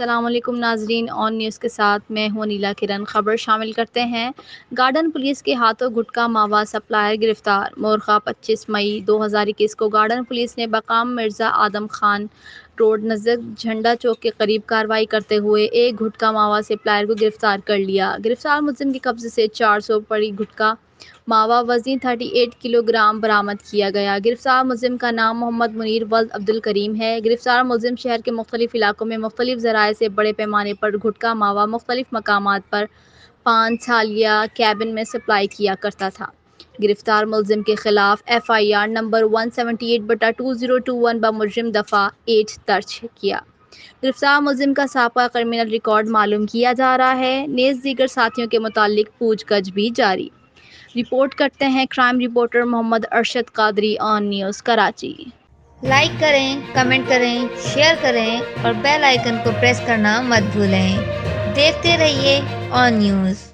السلام علیکم ناظرین، آن نیوز کے ساتھ میں ہوں نیلا کرن۔ خبر شامل کرتے ہیں۔ گارڈن پولیس کے ہاتھوں گٹکا ماوا سپلائر گرفتار۔ مورخہ 25 مئی 2021 کو گارڈن پولیس نے مقام مرزا اعظم خان روڈ نزدیک جھنڈا چوک کے قریب کارروائی کرتے ہوئے ایک گٹکا ماوا سپلائر کو گرفتار کر لیا۔ گرفتار ملزم کے قبضے سے 400 پڑی گٹکا ماوا وزنی 38 کلو گرام برآمد کیا گیا۔ گرفتار ملزم کا نام محمد منیر ولد عبدالکریم ہے۔ گرفتار ملزم شہر کے مختلف علاقوں میں مختلف ذرائع سے بڑے پیمانے پر گٹکا ماوا مختلف مقامات پر 5 سال یا کیبن میں سپلائی کیا کرتا تھا۔ گرفتار ملزم کے خلاف FIR نمبر 178/2021 بمجرم دفعہ 8 درج کیا۔ گرفتار ملزم کا سابقہ کرمنل ریکارڈ معلوم کیا جا رہا ہے، نیز دیگر ساتھیوں کے متعلق پوچھ گچھ بھی جاری۔ رپورٹ کرتے ہیں کرائم رپورٹر محمد ارشد قادری، آن نیوز، کراچی۔ لائک کریں، کمنٹ کریں، شیئر کریں اور بیل آئیکن کو پریس کرنا مت بھولیں۔ دیکھتے رہیے آن نیوز۔